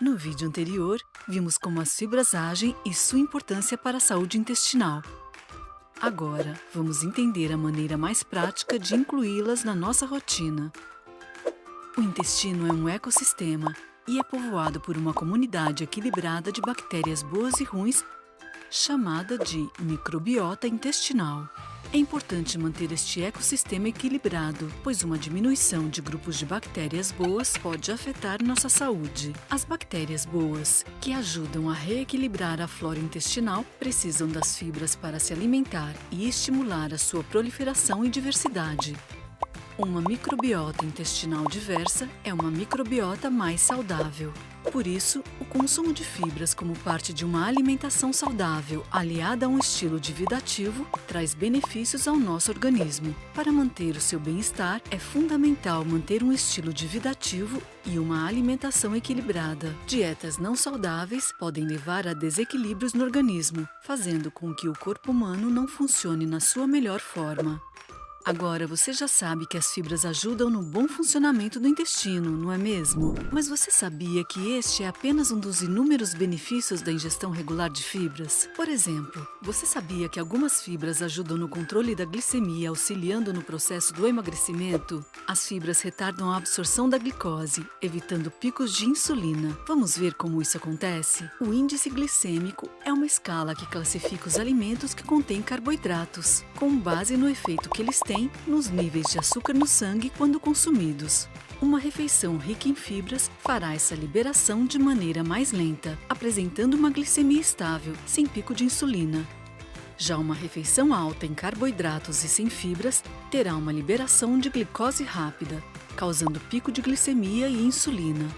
No vídeo anterior, vimos como as fibras agem e sua importância para a saúde intestinal. Agora, vamos entender a maneira mais prática de incluí-las na nossa rotina. O intestino é um ecossistema e é povoado por uma comunidade equilibrada de bactérias boas e ruins, chamada de microbiota intestinal. É importante manter este ecossistema equilibrado, pois uma diminuição de grupos de bactérias boas pode afetar nossa saúde. As bactérias boas, que ajudam a reequilibrar a flora intestinal, precisam das fibras para se alimentar e estimular a sua proliferação e diversidade. Uma microbiota intestinal diversa é uma microbiota mais saudável. Por isso, o consumo de fibras como parte de uma alimentação saudável, aliada a um estilo de vida ativo, traz benefícios ao nosso organismo. Para manter o seu bem-estar, é fundamental manter um estilo de vida ativo e uma alimentação equilibrada. Dietas não saudáveis podem levar a desequilíbrios no organismo, fazendo com que o corpo humano não funcione na sua melhor forma. Agora você já sabe que as fibras ajudam no bom funcionamento do intestino, não é mesmo? Mas você sabia que este é apenas um dos inúmeros benefícios da ingestão regular de fibras? Por exemplo, você sabia que algumas fibras ajudam no controle da glicemia, auxiliando no processo do emagrecimento? As fibras retardam a absorção da glicose, evitando picos de insulina. Vamos ver como isso acontece? O índice glicêmico é uma escala que classifica os alimentos que contêm carboidratos, com base no efeito que eles têm nos níveis de açúcar no sangue quando consumidos. Uma refeição rica em fibras fará essa liberação de maneira mais lenta, apresentando uma glicemia estável, sem pico de insulina. Já uma refeição alta em carboidratos e sem fibras terá uma liberação de glicose rápida, causando pico de glicemia e insulina.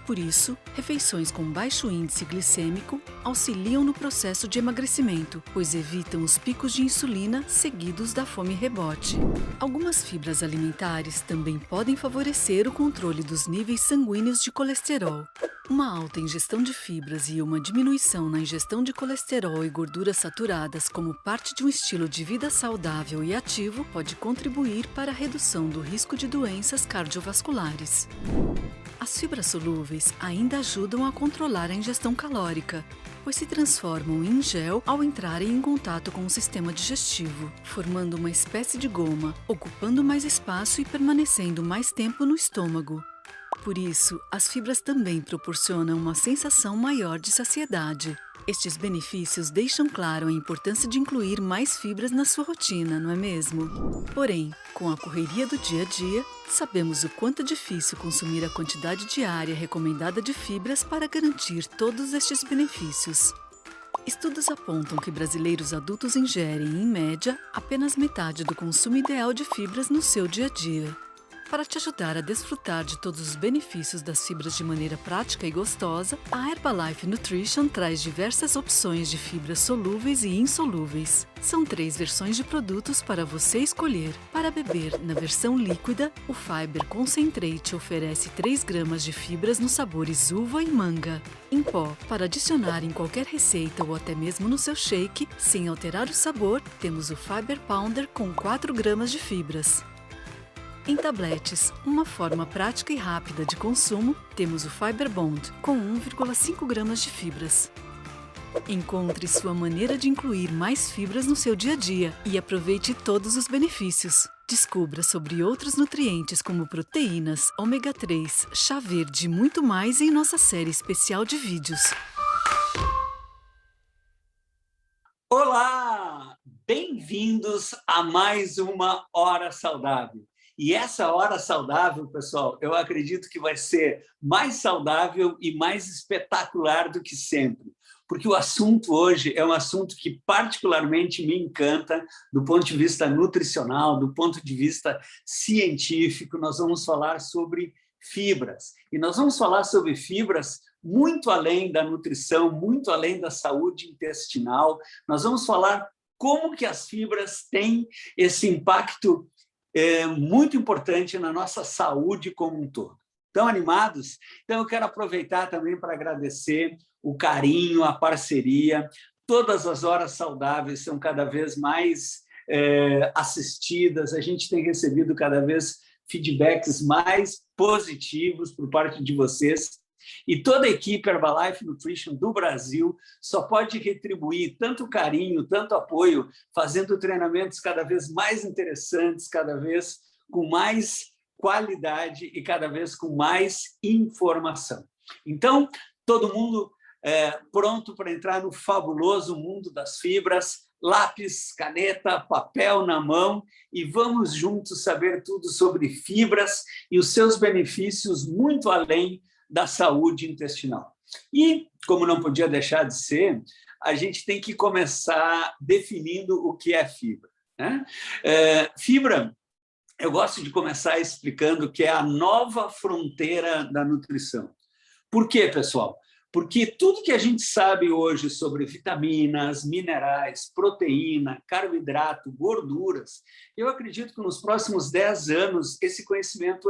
Por isso, refeições com baixo índice glicêmico auxiliam no processo de emagrecimento, pois evitam os picos de insulina seguidos da fome rebote. Algumas fibras alimentares também podem favorecer o controle dos níveis sanguíneos de colesterol. Uma alta ingestão de fibras e uma diminuição na ingestão de colesterol e gorduras saturadas como parte de um estilo de vida saudável e ativo pode contribuir para a redução do risco de doenças cardiovasculares. As fibras solúveis ainda ajudam a controlar a ingestão calórica, pois se transformam em gel ao entrarem em contato com o sistema digestivo, formando uma espécie de goma, ocupando mais espaço e permanecendo mais tempo no estômago. Por isso, as fibras também proporcionam uma sensação maior de saciedade. Estes benefícios deixam claro a importância de incluir mais fibras na sua rotina, não é mesmo? Porém, com a correria do dia a dia, sabemos o quanto é difícil consumir a quantidade diária recomendada de fibras para garantir todos estes benefícios. Estudos apontam que brasileiros adultos ingerem, em média, apenas metade do consumo ideal de fibras no seu dia a dia. Para te ajudar a desfrutar de todos os benefícios das fibras de maneira prática e gostosa, a Herbalife Nutrition traz diversas opções de fibras solúveis e insolúveis. São 3 versões de produtos para você escolher. Para beber na versão líquida, o Fiber Concentrate oferece 3 gramas de fibras nos sabores uva e manga. Em pó, para adicionar em qualquer receita ou até mesmo no seu shake, sem alterar o sabor, temos o Fiber Pounder com 4 gramas de fibras. Em tabletes, uma forma prática e rápida de consumo, temos o Fiber Bond, com 1,5 gramas de fibras. Encontre sua maneira de incluir mais fibras no seu dia a dia e aproveite todos os benefícios. Descubra sobre outros nutrientes como proteínas, ômega 3, chá verde e muito mais em nossa série especial de vídeos. Olá! Bem-vindos a mais uma Hora Saudável. E essa hora saudável, pessoal, eu acredito que vai ser mais saudável e mais espetacular do que sempre, porque o assunto hoje é um assunto que particularmente me encanta do ponto de vista nutricional, do ponto de vista científico. Nós vamos falar sobre fibras. E nós vamos falar sobre fibras muito além da nutrição, muito além da saúde intestinal. Nós vamos falar como que as fibras têm esse impacto muito importante na nossa saúde como um todo. Estão animados? Então, eu quero aproveitar também para agradecer o carinho, a parceria. Todas as horas saudáveis são cada vez mais assistidas, a gente tem recebido cada vez feedbacks mais positivos por parte de vocês. E toda a equipe Herbalife Nutrition do Brasil só pode retribuir tanto carinho, tanto apoio, fazendo treinamentos cada vez mais interessantes, cada vez com mais qualidade e cada vez com mais informação. Então, todo mundo pronto para entrar no fabuloso mundo das fibras, lápis, caneta, papel na mão e vamos juntos saber tudo sobre fibras e os seus benefícios muito além da saúde intestinal. E, como não podia deixar de ser, a gente tem que começar definindo o que é fibra, né? Fibra, eu gosto de começar explicando que é a nova fronteira da nutrição. Por quê, pessoal? Porque tudo que a gente sabe hoje sobre vitaminas, minerais, proteína, carboidrato, gorduras, eu acredito que nos próximos 10 anos esse conhecimento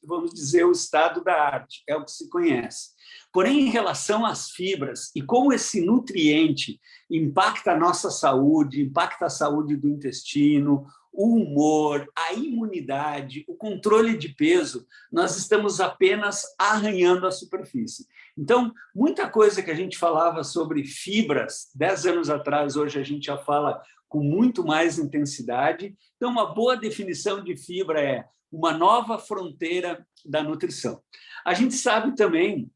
vamos dizer, o estado da arte, é o que se conhece. Porém, em relação às fibras e como esse nutriente impacta a nossa saúde, impacta a saúde do intestino, o humor, a imunidade, o controle de peso, nós estamos apenas arranhando a superfície. Então, muita coisa que a gente falava sobre fibras 10 anos atrás, hoje a gente já fala com muito mais intensidade. Então, uma boa definição de fibra é uma nova fronteira da nutrição. A gente sabe também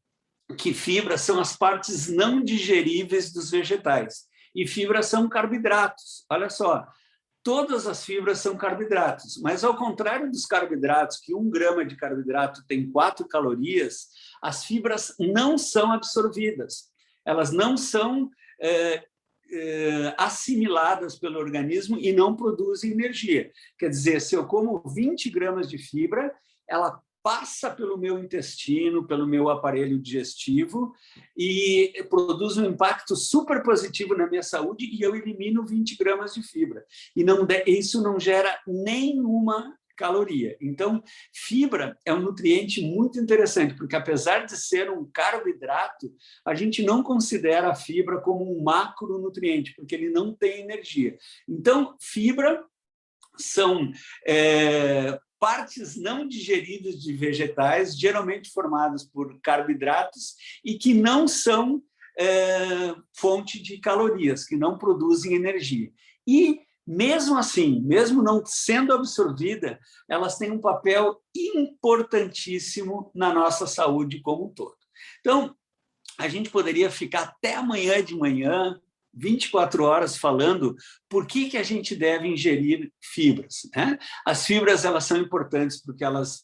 que fibras são as partes não digeríveis dos vegetais e fibras são carboidratos. Olha só, todas as fibras são carboidratos, mas ao contrário dos carboidratos, que 1 grama de carboidrato tem 4 calorias, as fibras não são absorvidas, elas não são assimiladas pelo organismo e não produzem energia. Quer dizer, se eu como 20 gramas de fibra, ela passa pelo meu intestino, pelo meu aparelho digestivo e produz um impacto super positivo na minha saúde e eu elimino 20 gramas de fibra. E isso não gera nenhuma caloria. Então, fibra é um nutriente muito interessante, porque apesar de ser um carboidrato, a gente não considera a fibra como um macronutriente, porque ele não tem energia. Então, fibra são partes não digeridas de vegetais, geralmente formadas por carboidratos e que não são fonte de calorias, que não produzem energia. E, mesmo assim, mesmo não sendo absorvida, elas têm um papel importantíssimo na nossa saúde como um todo. Então, a gente poderia ficar até amanhã de manhã, 24 horas falando por que a gente deve ingerir fibras, né? As fibras elas são importantes porque elas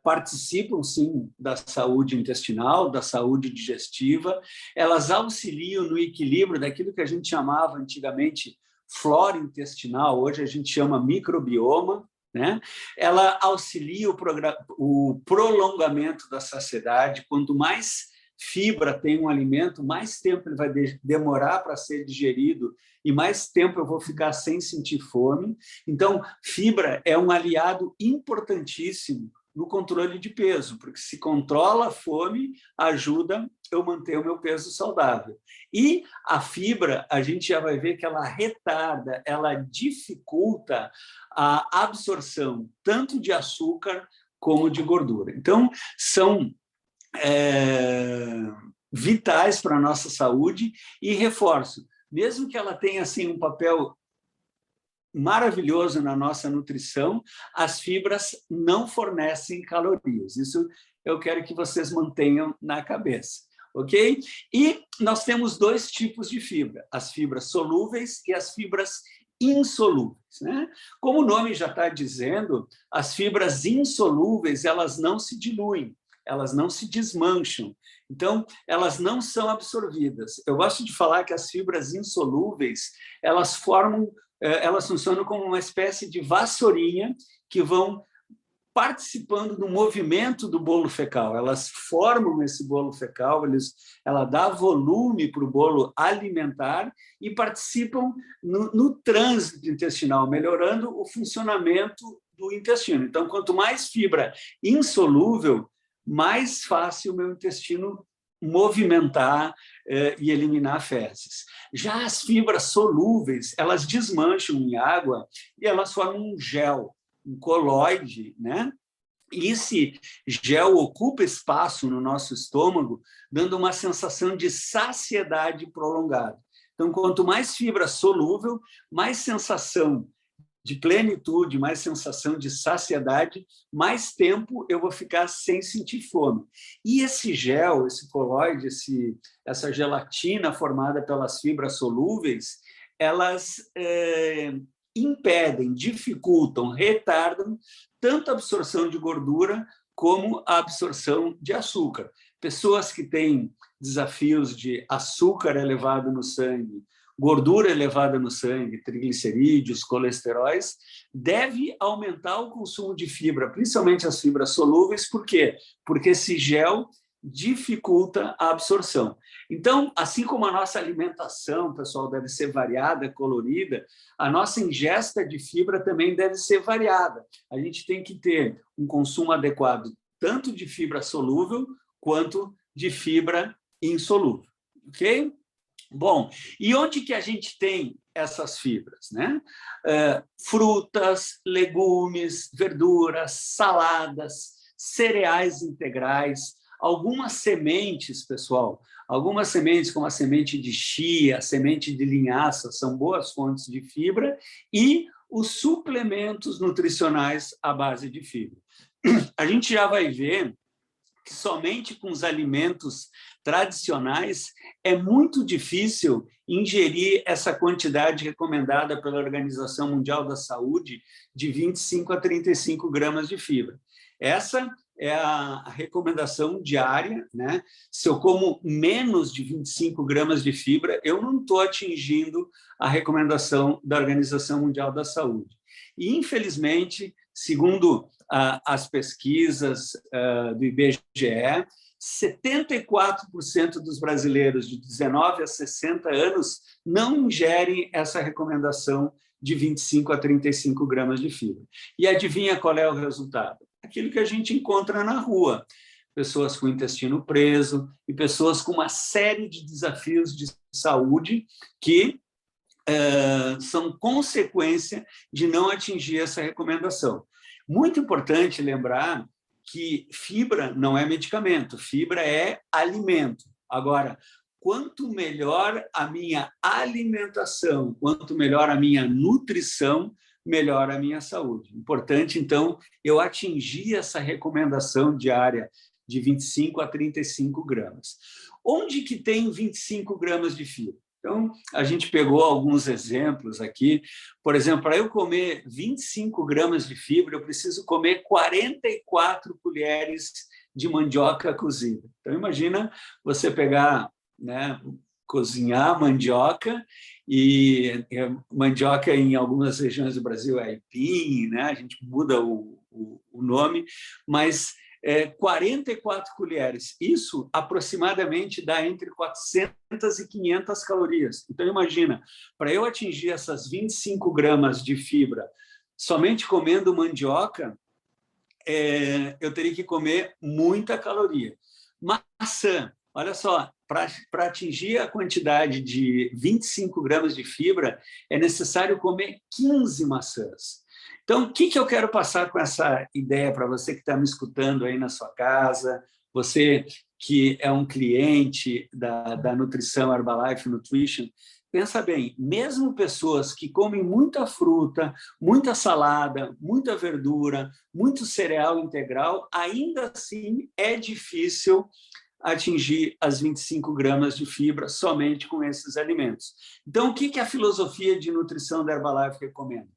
participam, sim, da saúde intestinal, da saúde digestiva, elas auxiliam no equilíbrio daquilo que a gente chamava antigamente flora intestinal, hoje a gente chama microbioma, né? Ela auxilia o prolongamento da saciedade, quanto mais fibra tem um alimento, mais tempo ele vai demorar para ser digerido e mais tempo eu vou ficar sem sentir fome. Então, fibra é um aliado importantíssimo no controle de peso, porque se controla a fome, ajuda eu manter o meu peso saudável. E a fibra, a gente já vai ver que ela retarda, ela dificulta a absorção tanto de açúcar como de gordura. Então, são vitais para a nossa saúde e reforço, mesmo que ela tenha assim, um papel maravilhoso na nossa nutrição, as fibras não fornecem calorias. Isso eu quero que vocês mantenham na cabeça, ok? E nós temos 2 tipos de fibra, as fibras solúveis e as fibras insolúveis, né? Como o nome já está dizendo, as fibras insolúveis, elas não se diluem, elas não se desmancham, então elas não são absorvidas. Eu gosto de falar que as fibras insolúveis, elas funcionam como uma espécie de vassourinha que vão participando do movimento do bolo fecal. Elas formam esse bolo fecal, ela dá volume para o bolo alimentar e participam no trânsito intestinal, melhorando o funcionamento do intestino. Então, quanto mais fibra insolúvel, mais fácil o meu intestino movimentar e eliminar fezes. Já as fibras solúveis, elas desmancham em água e elas formam um gel, um colóide, né? E esse gel ocupa espaço no nosso estômago, dando uma sensação de saciedade prolongada. Então, quanto mais fibra solúvel, mais sensação de plenitude, mais sensação de saciedade, mais tempo eu vou ficar sem sentir fome. E esse gel, esse colóide, essa gelatina formada pelas fibras solúveis, elas impedem, dificultam, retardam tanto a absorção de gordura como a absorção de açúcar. Pessoas que têm desafios de açúcar elevado no sangue, gordura elevada no sangue, triglicerídeos, colesteróis, deve aumentar o consumo de fibra, principalmente as fibras solúveis. Por quê? Porque esse gel dificulta a absorção. Então, assim como a nossa alimentação, pessoal, deve ser variada, colorida, a nossa ingesta de fibra também deve ser variada. A gente tem que ter um consumo adequado, tanto de fibra solúvel quanto de fibra insolúvel. Ok? Bom, e onde que a gente tem essas fibras, né? Frutas, legumes, verduras, saladas, cereais integrais, algumas sementes, pessoal, algumas sementes como a semente de chia, a semente de linhaça, são boas fontes de fibra, e os suplementos nutricionais à base de fibra. A gente já vai ver que somente com os alimentos tradicionais é muito difícil ingerir essa quantidade recomendada pela Organização Mundial da Saúde de 25 a 35 gramas de fibra. Essa é a recomendação diária, né? Se eu como menos de 25 gramas de fibra, eu não estou atingindo a recomendação da Organização Mundial da Saúde. E, infelizmente, segundo as pesquisas do IBGE, 74% dos brasileiros de 19 a 60 anos não ingerem essa recomendação de 25 a 35 gramas de fibra. E adivinha qual é o resultado? Aquilo que a gente encontra na rua. Pessoas com o intestino preso e pessoas com uma série de desafios de saúde que são consequência de não atingir essa recomendação. Muito importante lembrar que fibra não é medicamento, fibra é alimento. Agora, quanto melhor a minha alimentação, quanto melhor a minha nutrição, melhor a minha saúde. Importante, então, eu atingir essa recomendação diária de 25 a 35 gramas. Onde que tem 25 gramas de fibra? Então, a gente pegou alguns exemplos aqui. Por exemplo, para eu comer 25 gramas de fibra, eu preciso comer 44 colheres de mandioca cozida. Então, imagina você pegar, né, cozinhar mandioca, e mandioca em algumas regiões do Brasil é aipim, né? A gente muda o nome, mas 44 colheres. Isso aproximadamente dá entre 400 e 500 calorias. Então, imagina, para eu atingir essas 25 gramas de fibra somente comendo mandioca, eu teria que comer muita caloria. Maçã, olha só, para atingir a quantidade de 25 gramas de fibra, é necessário comer 15 maçãs. Então, o que eu quero passar com essa ideia para você que está me escutando aí na sua casa, você que é um cliente da Nutrição Herbalife Nutrition? Pensa bem, mesmo pessoas que comem muita fruta, muita salada, muita verdura, muito cereal integral, ainda assim é difícil atingir as 25 gramas de fibra somente com esses alimentos. Então, o que a filosofia de nutrição da Herbalife recomenda?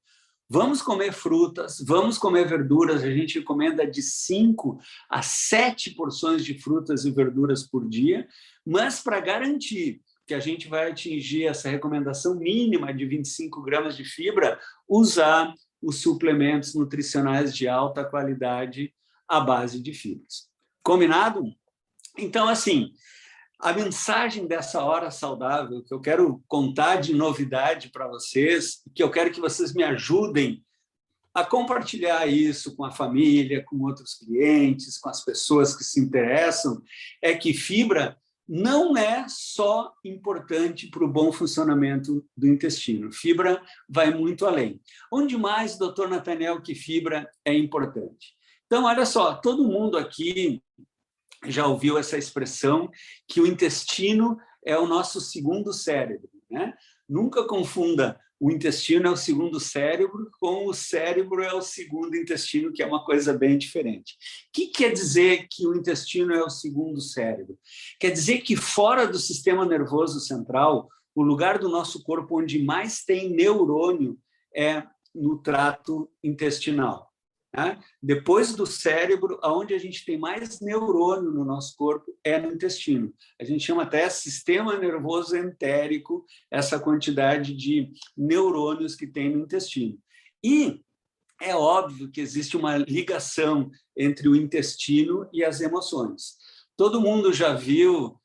Vamos comer frutas, vamos comer verduras, a gente recomenda de 5 a 7 porções de frutas e verduras por dia, mas para garantir que a gente vai atingir essa recomendação mínima de 25 gramas de fibra, usar os suplementos nutricionais de alta qualidade à base de fibras. Combinado? Então, assim, a mensagem dessa hora saudável que eu quero contar de novidade para vocês, que eu quero que vocês me ajudem a compartilhar isso com a família, com outros clientes, com as pessoas que se interessam, é que fibra não é só importante para o bom funcionamento do intestino. Fibra vai muito além. Onde mais, doutor Nathaniel, que fibra é importante? Então, olha só, todo mundo aqui já ouviu essa expressão que o intestino é o nosso segundo cérebro, né? Nunca confunda o intestino é o segundo cérebro com o cérebro é o segundo intestino, que é uma coisa bem diferente. O que quer dizer que o intestino é o segundo cérebro? Quer dizer que fora do sistema nervoso central, o lugar do nosso corpo onde mais tem neurônio é no trato intestinal. Né? Depois do cérebro, aonde a gente tem mais neurônio no nosso corpo é no intestino. A gente chama até sistema nervoso entérico essa quantidade de neurônios que tem no intestino. E é óbvio que existe uma ligação entre o intestino e as emoções. Todo mundo já viu,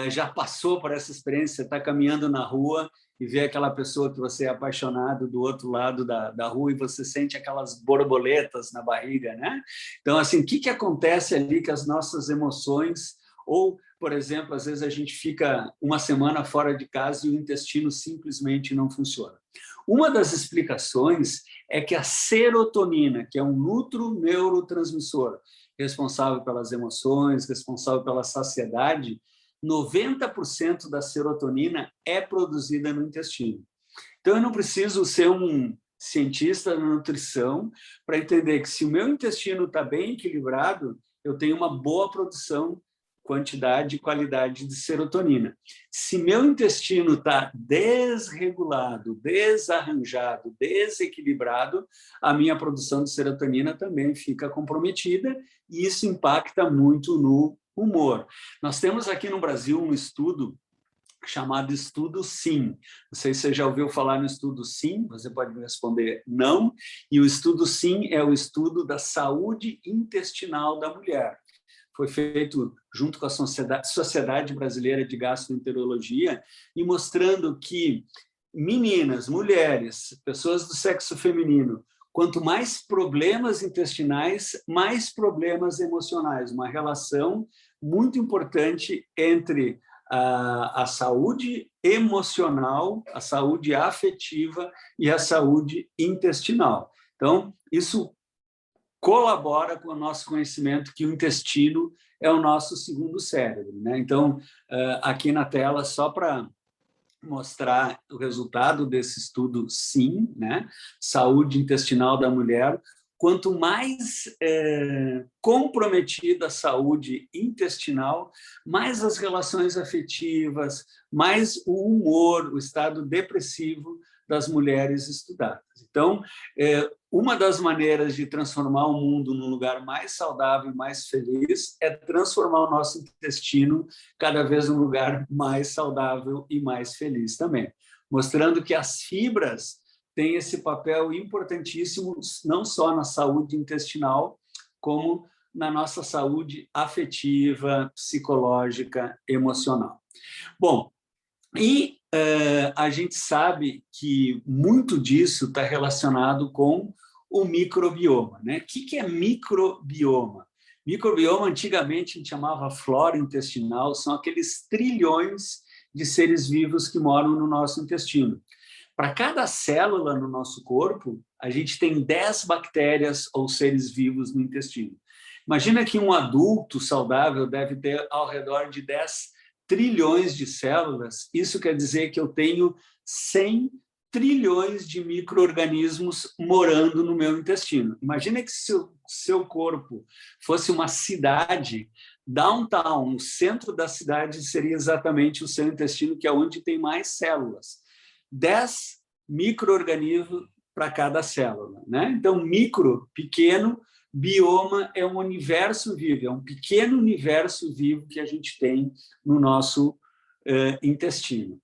já passou por essa experiência, está caminhando na rua e vê aquela pessoa que você é apaixonado do outro lado da rua e você sente aquelas borboletas na barriga, né? Então, assim, o que acontece ali com as nossas emoções? Ou, por exemplo, às vezes a gente fica uma semana fora de casa e o intestino simplesmente não funciona. Uma das explicações é que a serotonina, que é um neurotransmissor responsável pelas emoções, responsável pela saciedade, 90% da serotonina é produzida no intestino. Então, eu não preciso ser um cientista da nutrição para entender que se o meu intestino está bem equilibrado, eu tenho uma boa produção, quantidade e qualidade de serotonina. Se meu intestino está desregulado, desarranjado, desequilibrado, a minha produção de serotonina também fica comprometida e isso impacta muito no humor. Nós temos aqui no Brasil um estudo chamado Estudo SIM. Não sei se você já ouviu falar no Estudo SIM, você pode me responder não. E o Estudo SIM é o estudo da saúde intestinal da mulher. Foi feito junto com a Sociedade Brasileira de Gastroenterologia e mostrando que meninas, mulheres, pessoas do sexo feminino, quanto mais problemas intestinais, mais problemas emocionais. Uma relação muito importante entre a saúde emocional, a saúde afetiva e a saúde intestinal. Então, isso colabora com o nosso conhecimento que o intestino é o nosso segundo cérebro, né? Então, aqui na tela, só para mostrar o resultado desse estudo, sim, né? Saúde intestinal da mulher. Quanto mais comprometida a saúde intestinal, mais as relações afetivas, mais o humor, o estado depressivo das mulheres estudadas. Então, uma das maneiras de transformar o mundo num lugar mais saudável e mais feliz é transformar o nosso intestino cada vez num lugar mais saudável e mais feliz também, mostrando que as fibras têm esse papel importantíssimo não só na saúde intestinal, como na nossa saúde afetiva, psicológica, emocional. Bom, e a gente sabe que muito disso está relacionado com o microbioma, né? O que é microbioma? Microbioma, antigamente, a gente chamava flora intestinal, são aqueles trilhões de seres vivos que moram no nosso intestino. Para cada célula no nosso corpo, a gente tem 10 bactérias ou seres vivos no intestino. Imagina que um adulto saudável deve ter ao redor de 10 trilhões de células, isso quer dizer que eu tenho 100 trilhões de micro-organismos morando no meu intestino. Imagina que se o seu corpo fosse uma cidade, downtown, o centro da cidade seria exatamente o seu intestino, que é onde tem mais células. 10 micro-organismos para cada célula, né? Então, micro, pequeno, bioma é um universo vivo, é um pequeno universo vivo que a gente tem no nosso intestino.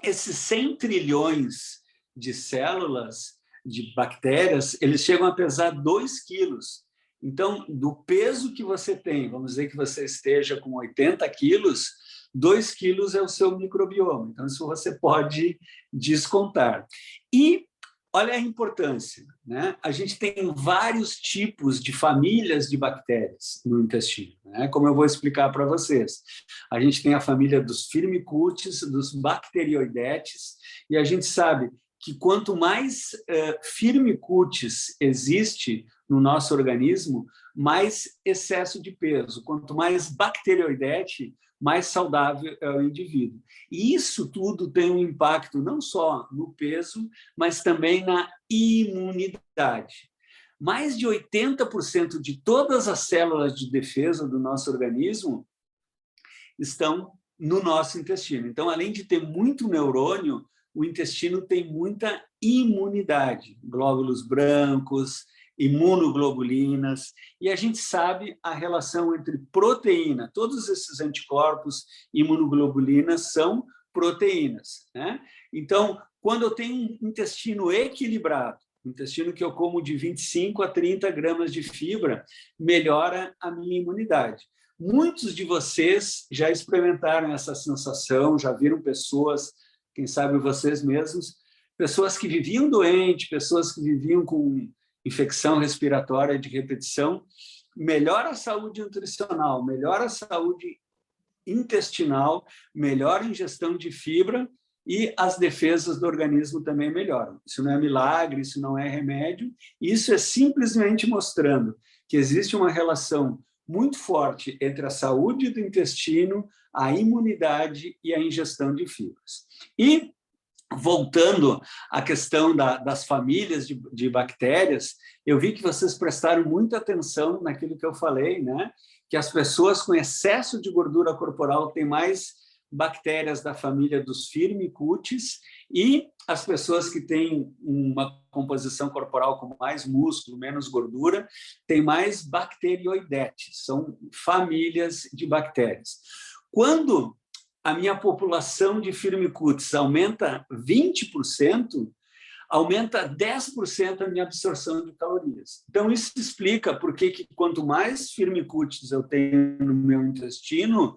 Esses 100 trilhões de células, de bactérias, eles chegam a pesar 2 quilos. Então, do peso que você tem, vamos dizer que você esteja com 80 quilos, 2 quilos é o seu microbioma. Então, isso você pode descontar. E olha a importância, né? A gente tem vários tipos de famílias de bactérias no intestino, né? Como eu vou explicar para vocês. A gente tem a família dos Firmicutes, dos Bacteroidetes, e a gente sabe que quanto mais Firmicutes existe no nosso organismo, mais excesso de peso. Quanto mais bacteroidete, mais saudável é o indivíduo. E isso tudo tem um impacto não só no peso, mas também na imunidade. Mais de 80% de todas as células de defesa do nosso organismo estão no nosso intestino. Então, além de ter muito neurônio, o intestino tem muita imunidade, glóbulos brancos, imunoglobulinas, e a gente sabe a relação entre proteína, todos esses anticorpos, imunoglobulinas, são proteínas, né? Então, quando eu tenho um intestino equilibrado, um intestino que eu como de 25 a 30 gramas de fibra, melhora a minha imunidade. Muitos de vocês já experimentaram essa sensação, já viram pessoas, quem sabe vocês mesmos, pessoas que viviam doentes, pessoas que viviam com infecção respiratória de repetição, melhora a saúde nutricional, melhora a saúde intestinal, melhora a ingestão de fibra e as defesas do organismo também melhoram. Isso não é milagre, isso não é remédio, isso é simplesmente mostrando que existe uma relação muito forte entre a saúde do intestino, a imunidade e a ingestão de fibras. E, voltando à questão das famílias de bactérias, eu vi que vocês prestaram muita atenção naquilo que eu falei, né? Que as pessoas com excesso de gordura corporal têm mais bactérias da família dos Firmicutes e as pessoas que têm uma composição corporal com mais músculo, menos gordura, têm mais bacteroidetes, são famílias de bactérias. Quando a minha população de Firmicutes aumenta 20%, aumenta 10% a minha absorção de calorias. Então, isso explica por que quanto mais Firmicutes eu tenho no meu intestino,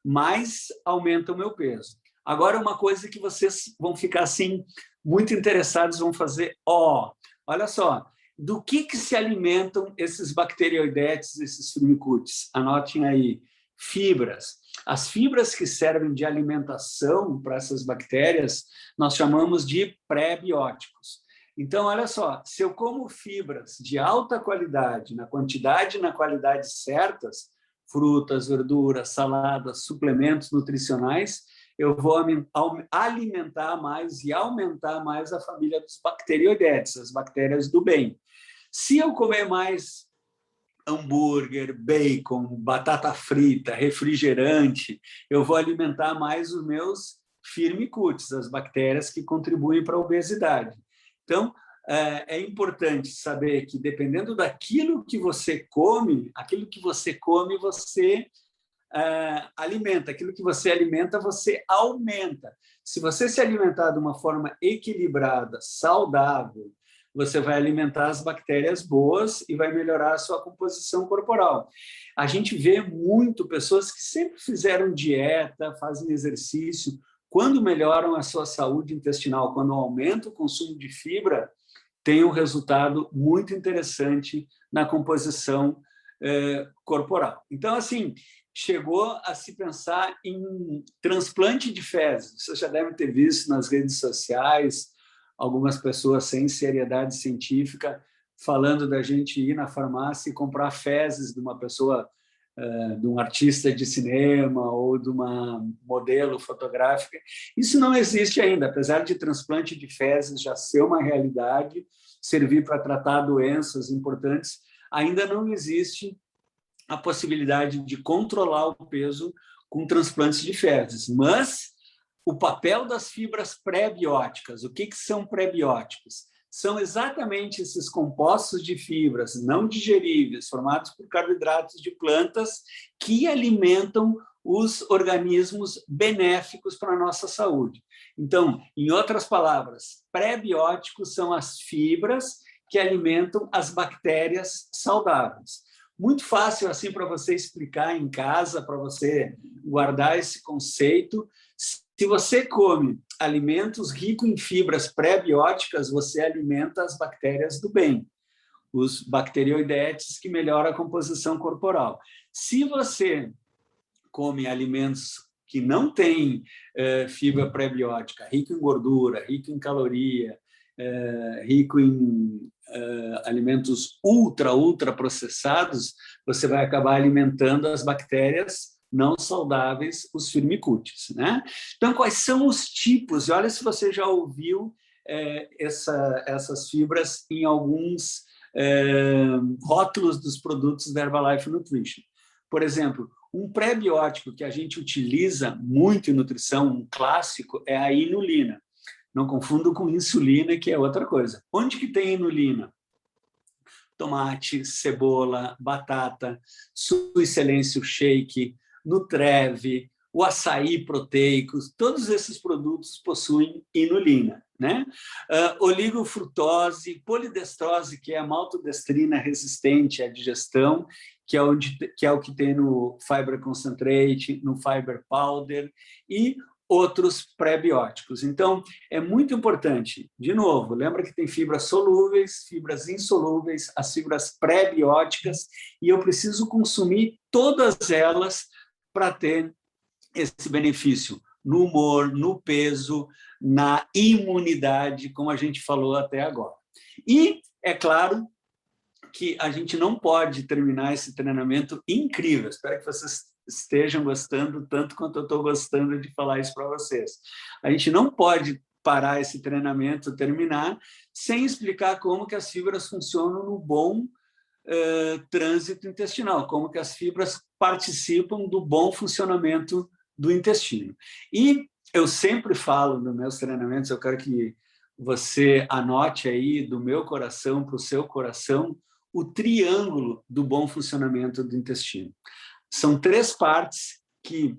mais aumenta o meu peso. Agora, uma coisa que vocês vão ficar assim muito interessados, vão fazer, olha só, do que se alimentam esses bacteroidetes, esses Firmicutes? Anotem aí, fibras. As fibras que servem de alimentação para essas bactérias, nós chamamos de pré-bióticos. Então, olha só, se eu como fibras de alta qualidade, na quantidade e na qualidade certas, frutas, verduras, saladas, suplementos nutricionais, eu vou alimentar mais e aumentar mais a família dos bacteroidetes, as bactérias do bem. Se eu comer mais hambúrguer, bacon, batata frita, refrigerante, eu vou alimentar mais os meus Firmicutes, as bactérias que contribuem para a obesidade. Então, é importante saber que, dependendo daquilo que você come, você alimenta. Aquilo que você alimenta, você aumenta. Se você se alimentar de uma forma equilibrada, saudável, você vai alimentar as bactérias boas e vai melhorar a sua composição corporal. A gente vê muito pessoas que sempre fizeram dieta, fazem exercício, quando melhoram a sua saúde intestinal, quando aumentam o consumo de fibra, tem um resultado muito interessante na composição corporal. Então, assim, chegou a se pensar em transplante de fezes. Você já deve ter visto nas redes sociais algumas pessoas sem seriedade científica falando da gente ir na farmácia e comprar fezes de uma pessoa, de um artista de cinema ou de uma modelo fotográfica. Isso não existe ainda, apesar de transplante de fezes já ser uma realidade, servir para tratar doenças importantes, ainda não existe a possibilidade de controlar o peso com transplantes de fezes. Mas o papel das fibras pré-bióticas, o que são pré-bióticos? São exatamente esses compostos de fibras não digeríveis, formados por carboidratos de plantas, que alimentam os organismos benéficos para a nossa saúde. Então, em outras palavras, pré-bióticos são as fibras que alimentam as bactérias saudáveis. Muito fácil assim para você explicar em casa, para você guardar esse conceito. Se você come alimentos ricos em fibras pré-bióticas, você alimenta as bactérias do bem, os bacteroidetes que melhoram a composição corporal. Se você come alimentos que não têm fibra pré-biótica, rico em gordura, rico em caloria, rico em alimentos ultra processados, você vai acabar alimentando as bactérias não saudáveis, os firmicutes, né? Então, quais são os tipos? E olha se você já ouviu essas fibras em alguns rótulos dos produtos da Herbalife Nutrition. Por exemplo, um pré-biótico que a gente utiliza muito em nutrição, um clássico, é a inulina. Não confundo com insulina, que é outra coisa. Onde que tem inulina? Tomate, cebola, batata, Sui Silêncio Shake, Nutreve, o açaí proteico, todos esses produtos possuem inulina, né? Oligofrutose, polidestrose, que é a maltodestrina resistente à digestão, que é o que tem no Fiber Concentrate, no Fiber Powder e outros pré-bióticos. Então, é muito importante, de novo, lembra que tem fibras solúveis, fibras insolúveis, as fibras pré-bióticas, e eu preciso consumir todas elas para ter esse benefício no humor, no peso, na imunidade, como a gente falou até agora. E, é claro, que a gente não pode terminar esse treinamento incrível. Espero que vocês estejam gostando tanto quanto eu estou gostando de falar isso para vocês. A gente não pode parar esse treinamento, terminar, sem explicar como que as fibras funcionam no bom trânsito intestinal, como que as fibras participam do bom funcionamento do intestino. E eu sempre falo nos meus treinamentos, eu quero que você anote aí do meu coração para o seu coração, o triângulo do bom funcionamento do intestino. São 3 partes que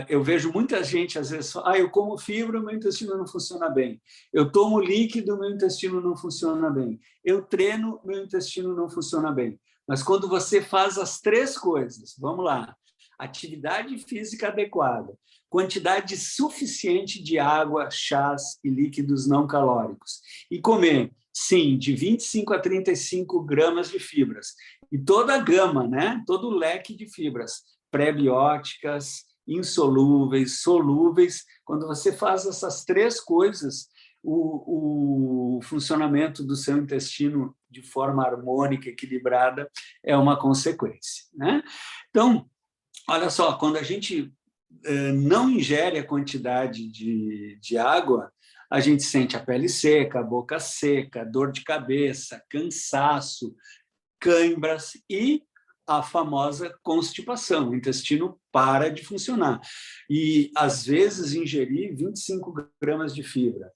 eu vejo muita gente, às vezes, eu como fibra, meu intestino não funciona bem. Eu tomo líquido, meu intestino não funciona bem. Eu treino, meu intestino não funciona bem. Mas quando você faz as 3 coisas, vamos lá, atividade física adequada, quantidade suficiente de água, chás e líquidos não calóricos, e comer, sim, de 25 a 35 gramas de fibras, e toda a gama, né? Todo o leque de fibras, pré-bióticas, insolúveis, solúveis. Quando você faz essas 3 coisas, o funcionamento do seu intestino de forma harmônica, equilibrada, é uma consequência, né? Então, olha só, quando a gente não ingere a quantidade de água, a gente sente a pele seca, a boca seca, dor de cabeça, cansaço, câimbras e a famosa constipação. O intestino para de funcionar. E, às vezes, ingerir 25 gramas de fibra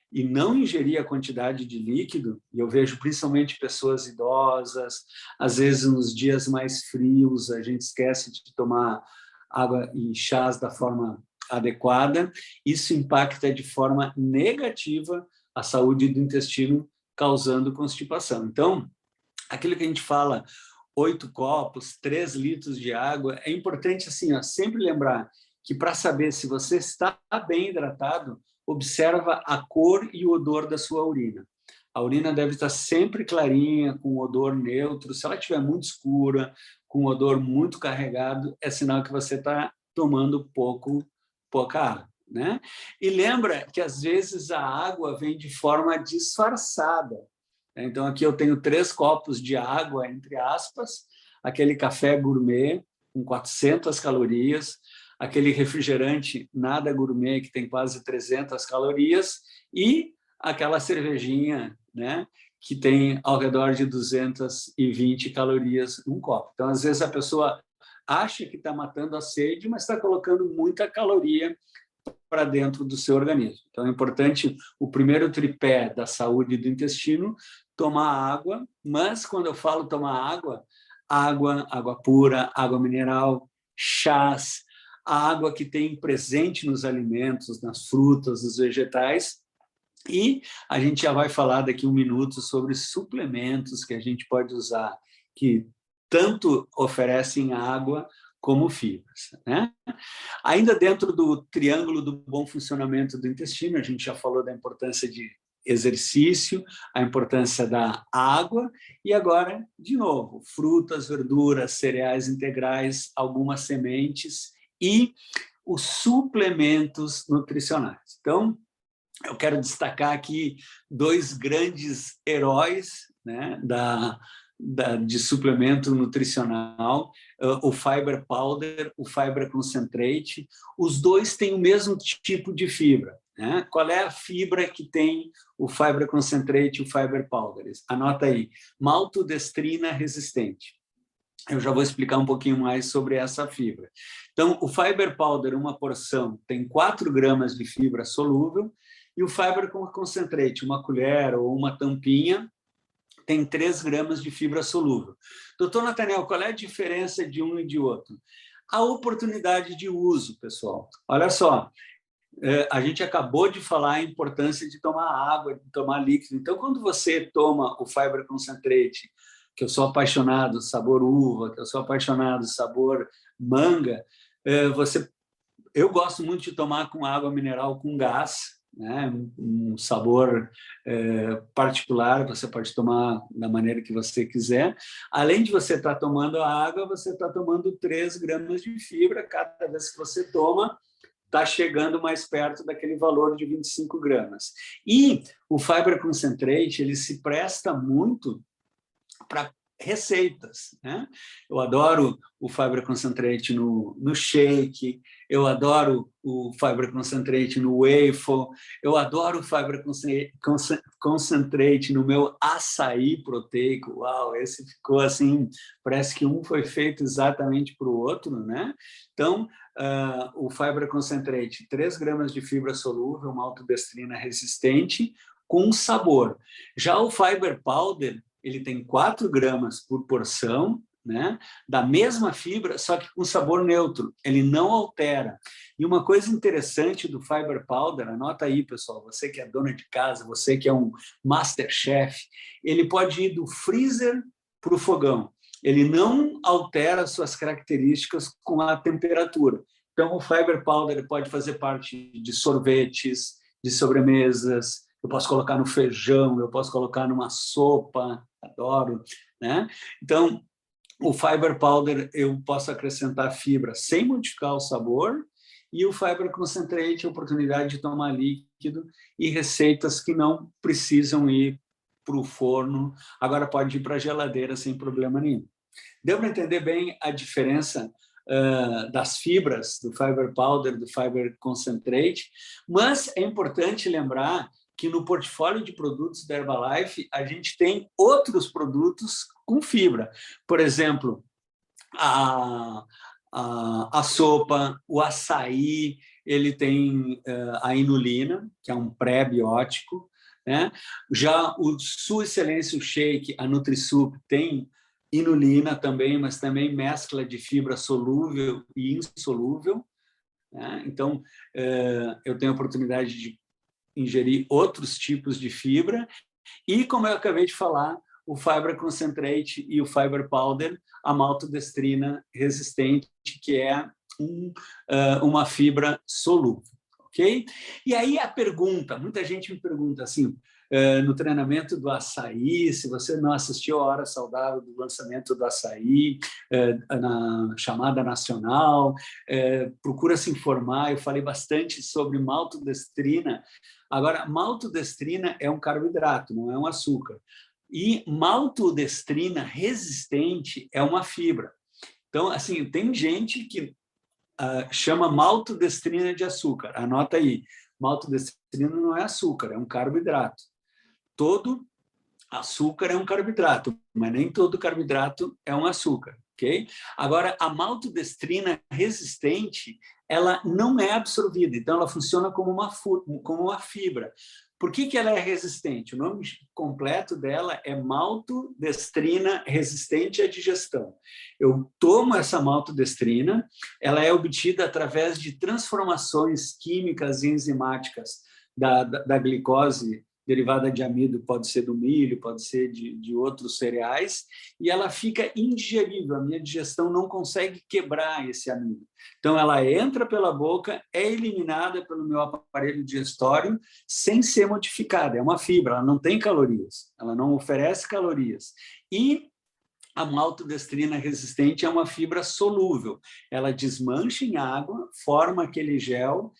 e não ingerir a quantidade de líquido, e eu vejo principalmente pessoas idosas, às vezes nos dias mais frios, a gente esquece de tomar água e chás da forma adequada, isso impacta de forma negativa a saúde do intestino, causando constipação. Então, aquilo que a gente fala, 8 copos, 3 litros de água, é importante assim, sempre lembrar que para saber se você está bem hidratado, observa a cor e o odor da sua urina. A urina deve estar sempre clarinha, com odor neutro. Se ela estiver muito escura, com odor muito carregado, é sinal que você está tomando pouca água, né? E lembra que, às vezes, a água vem de forma disfarçada. Então, aqui eu tenho 3 copos de água, entre aspas, aquele café gourmet com 400 calorias, aquele refrigerante nada gourmet que tem quase 300 calorias e aquela cervejinha, né, que tem ao redor de 220 calorias num copo. Então, às vezes, a pessoa acha que está matando a sede, mas está colocando muita caloria para dentro do seu organismo. Então, é importante o primeiro tripé da saúde do intestino, tomar água, mas quando eu falo tomar água, água pura, água mineral, chás, a água que tem presente nos alimentos, nas frutas, nos vegetais. E a gente já vai falar daqui um minuto sobre suplementos que a gente pode usar, que tanto oferecem água como fibras, né? Ainda dentro do triângulo do bom funcionamento do intestino, a gente já falou da importância de exercício, a importância da água, e agora, de novo, frutas, verduras, cereais integrais, algumas sementes e os suplementos nutricionais. Então, eu quero destacar aqui 2 grandes heróis, né, de suplemento nutricional, o Fiber Powder, o Fiber Concentrate, os dois têm o mesmo tipo de fibra, né? Qual é a fibra que tem o Fiber Concentrate e o Fiber Powder? Anota aí, maltodestrina resistente. Eu já vou explicar um pouquinho mais sobre essa fibra. Então, o Fiber Powder, uma porção, tem 4 gramas de fibra solúvel, e o Fiber Concentrate, uma colher ou uma tampinha, tem 3 gramas de fibra solúvel. Doutor Nathaniel, qual é a diferença de um e de outro? A oportunidade de uso, pessoal. Olha só, a gente acabou de falar a importância de tomar água, de tomar líquido. Então, quando você toma o Fiber Concentrate, que eu sou apaixonado, sabor uva, que eu sou apaixonado, sabor manga, eu gosto muito de tomar com água mineral com gás, né? Um sabor particular, você pode tomar da maneira que você quiser. Além de você estar tomando a água, você está tomando 3 gramas de fibra. Cada vez que você toma, está chegando mais perto daquele valor de 25 gramas. E o Fiber Concentrate, ele se presta muito para receitas, né? Eu adoro o Fiber Concentrate no shake, eu adoro o Fiber Concentrate no waffle, eu adoro o Fiber Concentrate no meu açaí proteico. Uau, esse ficou assim, parece que um foi feito exatamente para o outro, né? Então, o Fiber Concentrate, 3 gramas de fibra solúvel, maltodestrina resistente, com sabor. Já o Fiber Powder, ele tem 4 gramas por porção, né, da mesma fibra, só que com sabor neutro, ele não altera. E uma coisa interessante do Fiber Powder, anota aí, pessoal, você que é dona de casa, você que é um master chef, ele pode ir do freezer para o fogão. Ele não altera suas características com a temperatura. Então, o Fiber Powder pode fazer parte de sorvetes, de sobremesas, eu posso colocar no feijão, eu posso colocar numa sopa, adoro, né? Então, o Fiber Powder, eu posso acrescentar fibra sem modificar o sabor, e o Fiber Concentrate, a oportunidade de tomar líquido, e receitas que não precisam ir para o forno, agora pode ir para a geladeira sem problema nenhum. Deu para entender bem a diferença das fibras do Fiber Powder, do Fiber Concentrate, mas é importante lembrar que no portfólio de produtos da Herbalife, a gente tem outros produtos com fibra. Por exemplo, a sopa, o açaí, ele tem a inulina, que é um pré-biótico, né? Já o Sua Excelência, o shake, a NutriSup, tem inulina também, mas também mescla de fibra solúvel e insolúvel, né? Então, eu tenho a oportunidade de ingerir outros tipos de fibra, e, como eu acabei de falar, o Fiber Concentrate e o Fiber Powder, a maltodestrina resistente, que é uma fibra solúvel, ok? E aí a pergunta, muita gente me pergunta assim, no treinamento do açaí, se você não assistiu a Hora Saudável do lançamento do açaí, na chamada nacional, procura se informar, eu falei bastante sobre maltodestrina. Agora, maltodestrina é um carboidrato, não é um açúcar. E maltodestrina resistente é uma fibra. Então, assim, tem gente que chama maltodestrina de açúcar. Anota aí, maltodestrina não é açúcar, é um carboidrato. Todo açúcar é um carboidrato, mas nem todo carboidrato é um açúcar, ok? Agora, a maltodestrina resistente, ela não é absorvida, então ela funciona como uma fibra. Por que ela é resistente? O nome completo dela é maltodestrina resistente à digestão. Eu tomo essa maltodestrina, ela é obtida através de transformações químicas e enzimáticas da glicose derivada de amido, pode ser do milho, pode ser de outros cereais, e ela fica indigerível, a minha digestão não consegue quebrar esse amido. Então, ela entra pela boca, é eliminada pelo meu aparelho digestório, sem ser modificada, é uma fibra, ela não tem calorias, ela não oferece calorias. E a maltodestrina resistente é uma fibra solúvel, ela desmancha em água, forma aquele gel,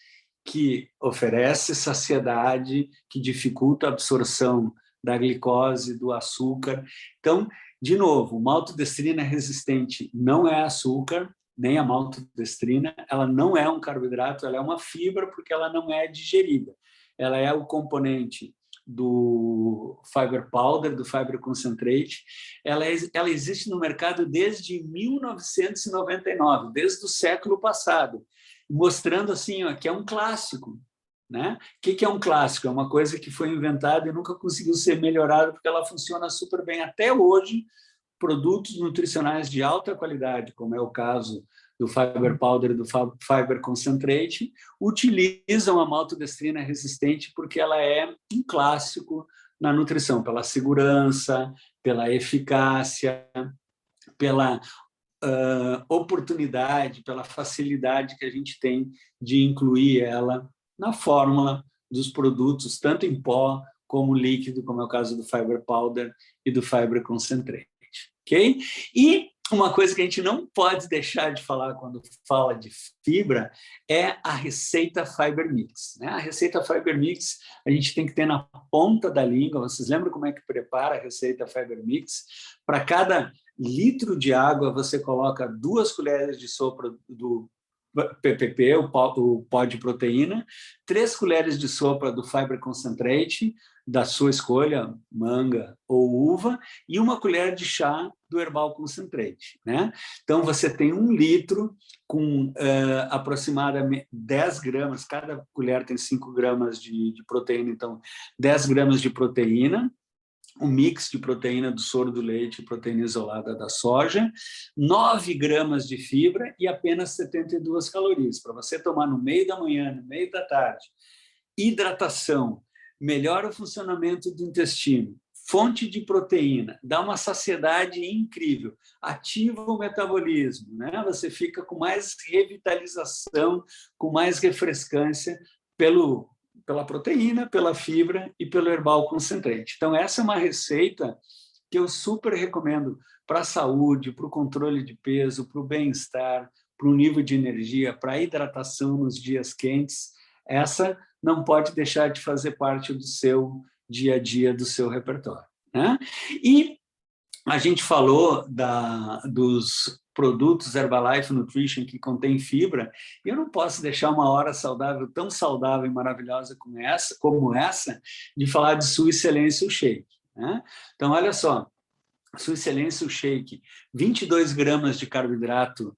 que oferece saciedade, que dificulta a absorção da glicose, do açúcar. Então, de novo, maltodestrina resistente não é açúcar, nem a maltodestrina, ela não é um carboidrato, ela é uma fibra porque ela não é digerida. Ela é o componente do fiber powder, do fiber concentrate. Ela existe no mercado desde 1999, desde o século passado, mostrando assim, ó, que é um clássico. Né? O que é um clássico? É uma coisa que foi inventada e nunca conseguiu ser melhorada porque ela funciona super bem até hoje. Produtos nutricionais de alta qualidade, como é o caso do fiber powder e do fiber concentrate, utilizam a maltodestrina resistente porque ela é um clássico na nutrição, pela segurança, pela eficácia, pela oportunidade, pela facilidade que a gente tem de incluir ela na fórmula dos produtos, tanto em pó como líquido, como é o caso do fiber powder e do fiber concentrate. Okay? E uma coisa que a gente não pode deixar de falar quando fala de fibra é a receita Fiber Mix. Né? A receita Fiber Mix a gente tem que ter na ponta da língua. Vocês lembram como é que prepara a receita Fiber Mix? Para cada litro de água, você coloca 2 colheres de sopa do PPP, o pó de proteína, 3 colheres de sopa do Fiber Concentrate, da sua escolha, manga ou uva, e 1 colher de chá do Herbal Concentrate. Né? Então, você tem 1 litro com aproximadamente 10 gramas, cada colher tem 5 gramas de proteína, então 10 gramas de proteína, um mix de proteína do soro do leite e proteína isolada da soja, 9 gramas de fibra e apenas 72 calorias, para você tomar no meio da manhã, no meio da tarde. Hidratação, melhora o funcionamento do intestino, fonte de proteína, dá uma saciedade incrível, ativa o metabolismo, né? Você fica com mais revitalização, com mais refrescância pela proteína, pela fibra e pelo Herbal Concentrate. Então, essa é uma receita que eu super recomendo para a saúde, para o controle de peso, para o bem-estar, para o nível de energia, para a hidratação nos dias quentes. Essa não pode deixar de fazer parte do seu dia a dia, do seu repertório. Né? E a gente falou dos produtos Herbalife Nutrition que contém fibra, e eu não posso deixar uma hora saudável, tão saudável e maravilhosa como essa, de falar de Sua Excelência o Shake. Né? Então, olha só, Sua Excelência o Shake, 22 gramas de carboidrato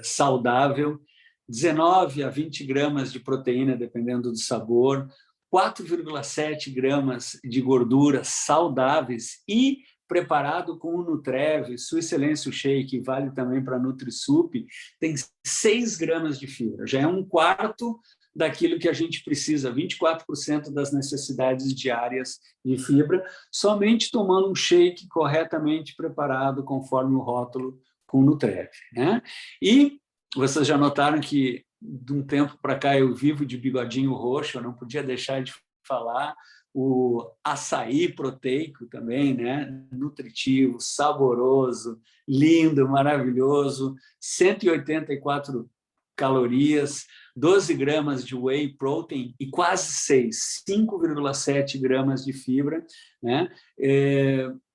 saudável, 19 a 20 gramas de proteína, dependendo do sabor, 4,7 gramas de gorduras saudáveis e preparado com o Nutrev, Sua Excelência o Shake, vale também para NutriSup, tem 6 gramas de fibra, já é 1/4 daquilo que a gente precisa, 24% das necessidades diárias de fibra, somente tomando um shake corretamente preparado, conforme o rótulo com o Nutrev. Né? E vocês já notaram que, de um tempo para cá, eu vivo de bigodinho roxo, eu não podia deixar de falar o açaí proteico também, né? Nutritivo, saboroso, lindo, maravilhoso, 184 calorias, 12 gramas de whey protein e quase 5,7 gramas de fibra, né?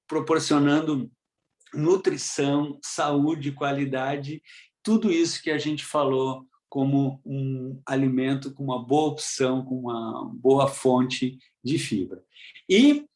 Proporcionando nutrição, saúde, qualidade, tudo isso que a gente falou como um alimento com uma boa opção, com uma boa fonte de fibra. E,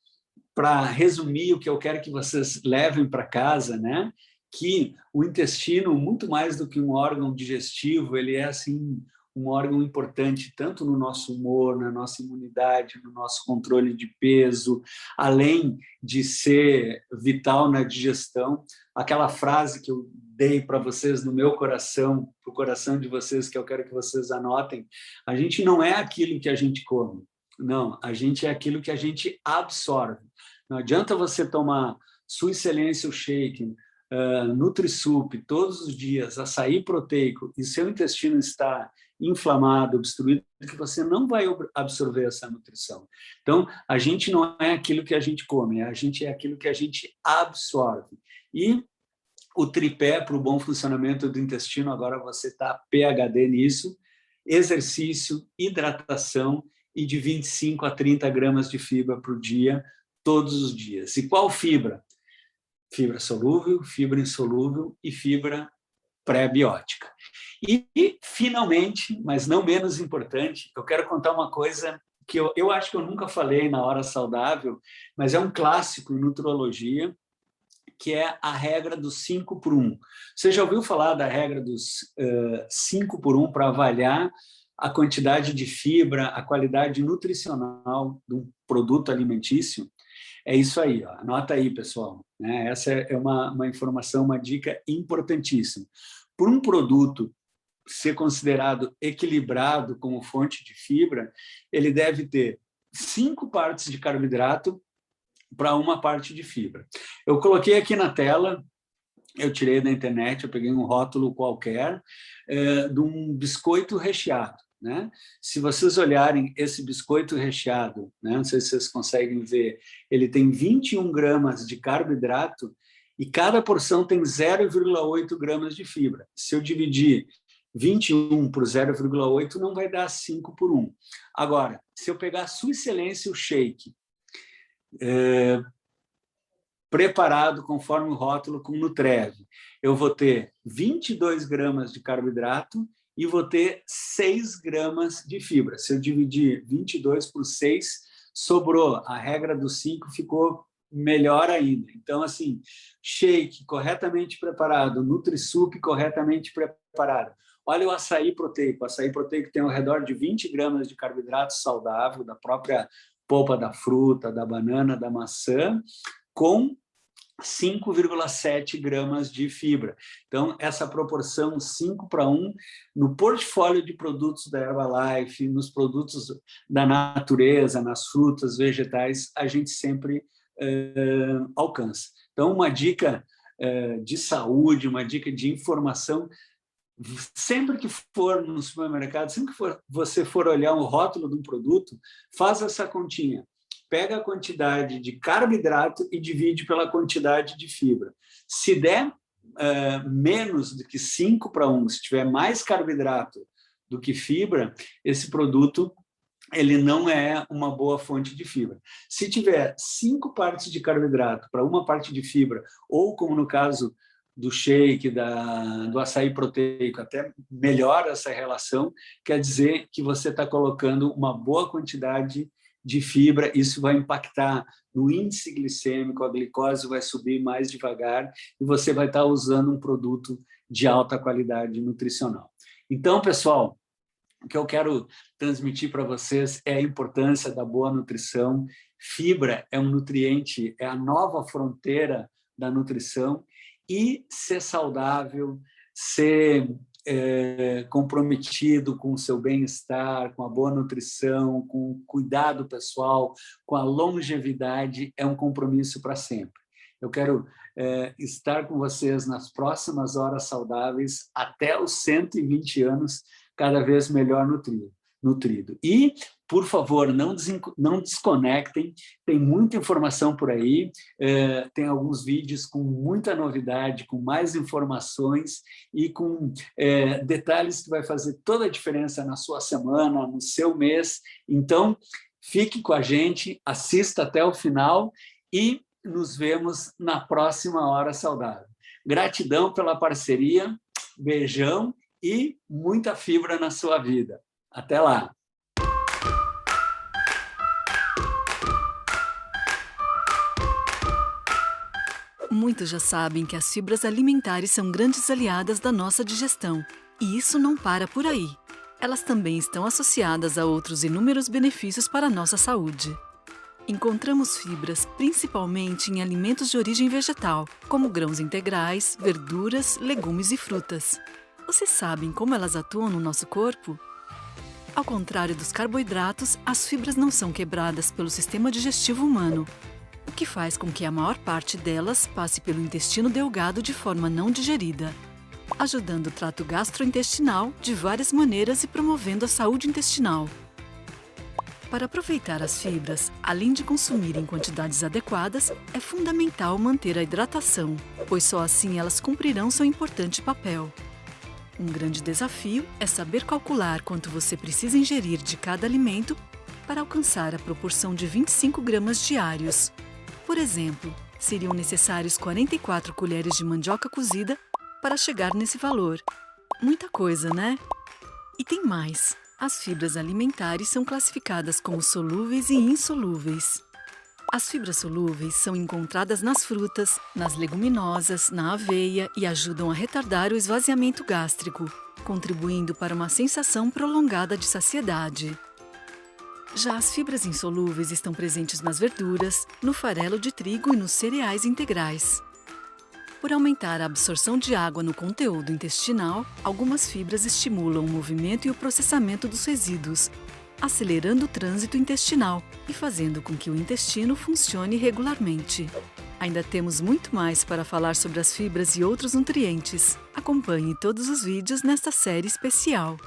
para resumir, o que eu quero que vocês levem para casa, né, que o intestino, muito mais do que um órgão digestivo, ele é assim um órgão importante tanto no nosso humor, na nossa imunidade, no nosso controle de peso, além de ser vital na digestão. Aquela frase que eu dei para vocês no meu coração, para o coração de vocês, que eu quero que vocês anotem, a gente não é aquilo que a gente come, não, a gente é aquilo que a gente absorve. Não adianta você tomar Sua Excelência o Shake, NutriSup todos os dias, açaí proteico, e seu intestino está inflamado, obstruído, que você não vai absorver essa nutrição. Então, a gente não é aquilo que a gente come, a gente é aquilo que a gente absorve. E o tripé para o bom funcionamento do intestino, agora você está PhD nisso, exercício, hidratação e de 25 a 30 gramas de fibra por dia, todos os dias. E qual fibra? Fibra solúvel, fibra insolúvel e fibra pré-biótica. E, finalmente, mas não menos importante, eu quero contar uma coisa que eu acho que eu nunca falei na Hora Saudável, mas é um clássico em nutrologia, que é a regra dos 5 por 1. Você já ouviu falar da regra dos 5 por 1 para avaliar a quantidade de fibra, a qualidade nutricional de um produto alimentício? É isso aí, ó. Anota aí, pessoal. Né? Essa é uma informação, uma dica importantíssima. Por um produto ser considerado equilibrado como fonte de fibra, ele deve ter 5 partes de carboidrato para 1 parte de fibra. Eu coloquei aqui na tela, eu tirei da internet, eu peguei um rótulo qualquer de um biscoito recheado. Né? Se vocês olharem esse biscoito recheado, né? Não sei se vocês conseguem ver, ele tem 21 gramas de carboidrato e cada porção tem 0,8 gramas de fibra. Se eu dividir 21 por 0,8, não vai dar 5 por 1. Agora, se eu pegar Sua Excelência o shake, preparado conforme o rótulo com Nutrev, eu vou ter 22 gramas de carboidrato e vou ter 6 gramas de fibra. Se eu dividir 22 por 6, sobrou. A regra dos 5 ficou melhor ainda. Então, assim, shake corretamente preparado, NutriSup corretamente preparado. Olha o açaí proteico. O açaí proteico tem ao redor de 20 gramas de carboidrato saudável, da própria polpa da fruta, da banana, da maçã, com 5,7 gramas de fibra. Então, essa proporção 5 para 1, no portfólio de produtos da Herbalife, nos produtos da natureza, nas frutas, vegetais, a gente sempre alcança. Então, uma dica de saúde, uma dica de informação, sempre que for no supermercado, sempre que você for olhar o rótulo de um produto, faz essa continha. Pega a quantidade de carboidrato e divide pela quantidade de fibra. Se der menos do que 5 para 1, se tiver mais carboidrato do que fibra, esse produto ele não é uma boa fonte de fibra. Se tiver 5 partes de carboidrato para 1 parte de fibra, ou como no caso do shake, do açaí proteico, até melhora essa relação, quer dizer que você está colocando uma boa quantidade de fibra, isso vai impactar no índice glicêmico, a glicose vai subir mais devagar e você vai estar usando um produto de alta qualidade nutricional. Então, pessoal, o que eu quero transmitir para vocês é a importância da boa nutrição. Fibra é um nutriente, é a nova fronteira da nutrição, e ser saudável, ser comprometido com o seu bem-estar, com a boa nutrição, com o cuidado pessoal, com a longevidade, é um compromisso para sempre. Eu quero estar com vocês nas próximas Horas Saudáveis até os 120 anos, cada vez melhor nutrido. E, por favor, não desconectem, tem muita informação por aí, tem alguns vídeos com muita novidade, com mais informações e com detalhes que vai fazer toda a diferença na sua semana, no seu mês. Então, fique com a gente, assista até o final e nos vemos na próxima Hora Saudável. Gratidão pela parceria, beijão e muita fibra na sua vida. Até lá! Muitos já sabem que as fibras alimentares são grandes aliadas da nossa digestão. E isso não para por aí. Elas também estão associadas a outros inúmeros benefícios para a nossa saúde. Encontramos fibras principalmente em alimentos de origem vegetal, como grãos integrais, verduras, legumes e frutas. Vocês sabem como elas atuam no nosso corpo? Ao contrário dos carboidratos, as fibras não são quebradas pelo sistema digestivo humano, o que faz com que a maior parte delas passe pelo intestino delgado de forma não digerida, ajudando o trato gastrointestinal de várias maneiras e promovendo a saúde intestinal. Para aproveitar as fibras, além de consumir em quantidades adequadas, é fundamental manter a hidratação, pois só assim elas cumprirão seu importante papel. Um grande desafio é saber calcular quanto você precisa ingerir de cada alimento para alcançar a proporção de 25 gramas diários. Por exemplo, seriam necessários 44 colheres de mandioca cozida para chegar nesse valor. Muita coisa, né? E tem mais. As fibras alimentares são classificadas como solúveis e insolúveis. As fibras solúveis são encontradas nas frutas, nas leguminosas, na aveia e ajudam a retardar o esvaziamento gástrico, contribuindo para uma sensação prolongada de saciedade. Já as fibras insolúveis estão presentes nas verduras, no farelo de trigo e nos cereais integrais. Por aumentar a absorção de água no conteúdo intestinal, algumas fibras estimulam o movimento e o processamento dos resíduos, acelerando o trânsito intestinal e fazendo com que o intestino funcione regularmente. Ainda temos muito mais para falar sobre as fibras e outros nutrientes. Acompanhe todos os vídeos nesta série especial.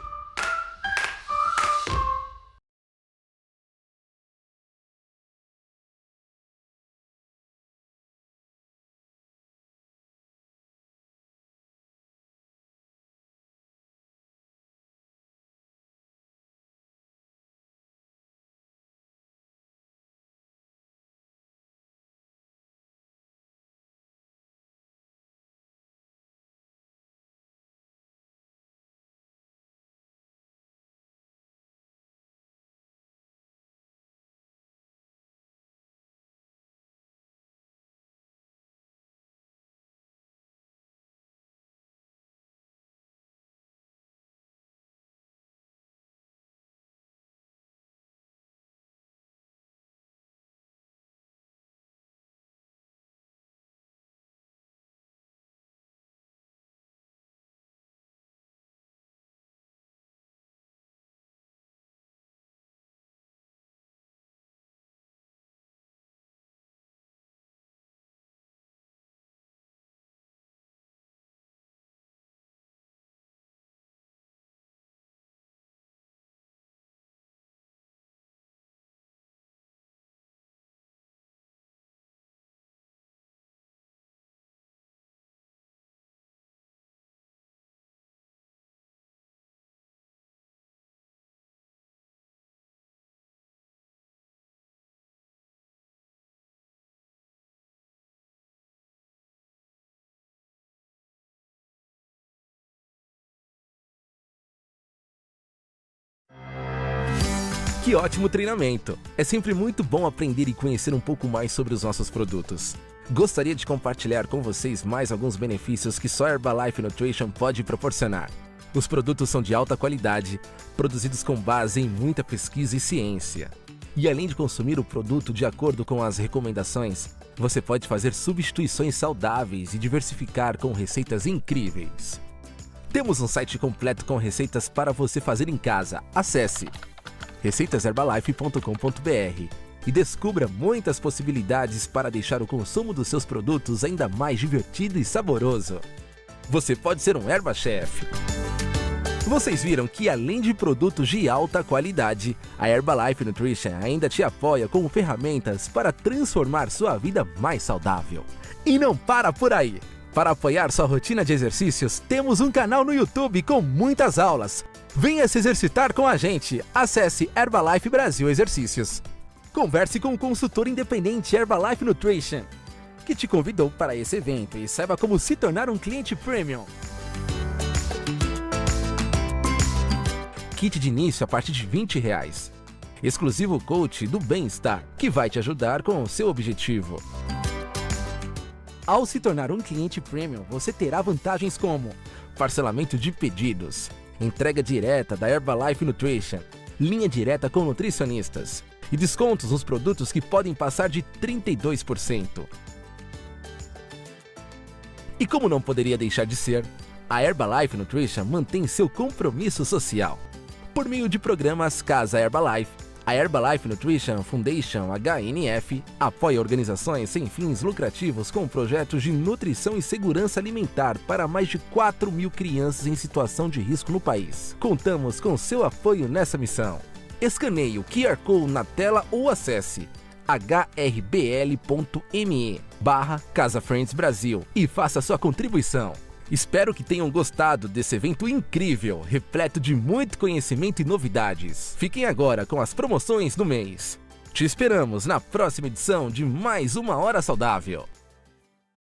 Que ótimo treinamento! É sempre muito bom aprender e conhecer um pouco mais sobre os nossos produtos. Gostaria de compartilhar com vocês mais alguns benefícios que só Herbalife Nutrition pode proporcionar. Os produtos são de alta qualidade, produzidos com base em muita pesquisa e ciência. E além de consumir o produto de acordo com as recomendações, você pode fazer substituições saudáveis e diversificar com receitas incríveis. Temos um site completo com receitas para você fazer em casa. Acesse receitaserbalife.com.br e descubra muitas possibilidades para deixar o consumo dos seus produtos ainda mais divertido e saboroso. Você pode ser um Herba-Chef. Vocês viram que além de produtos de alta qualidade, a Herbalife Nutrition ainda te apoia com ferramentas para transformar sua vida mais saudável. E não para por aí! Para apoiar sua rotina de exercícios, temos um canal no YouTube com muitas aulas. Venha se exercitar com a gente. Acesse Herbalife Brasil Exercícios. Converse com o consultor independente Herbalife Nutrition, que te convidou para esse evento, e saiba como se tornar um cliente premium. Kit de início a partir de R$20. Exclusivo coach do bem-estar, que vai te ajudar com o seu objetivo. Ao se tornar um cliente premium, você terá vantagens como parcelamento de pedidos, entrega direta da Herbalife Nutrition, linha direta com nutricionistas e descontos nos produtos que podem passar de 32%. E como não poderia deixar de ser, a Herbalife Nutrition mantém seu compromisso social. Por meio de programas Casa Herbalife, a Herbalife Nutrition Foundation HNF apoia organizações sem fins lucrativos com projetos de nutrição e segurança alimentar para mais de 4.000 crianças em situação de risco no país. Contamos com seu apoio nessa missão. Escaneie o QR Code na tela ou acesse hrbl.me/Casa Friends Brasil e faça sua contribuição. Espero que tenham gostado desse evento incrível, repleto de muito conhecimento e novidades. Fiquem agora com as promoções do mês. Te esperamos na próxima edição de Mais uma Hora Saudável.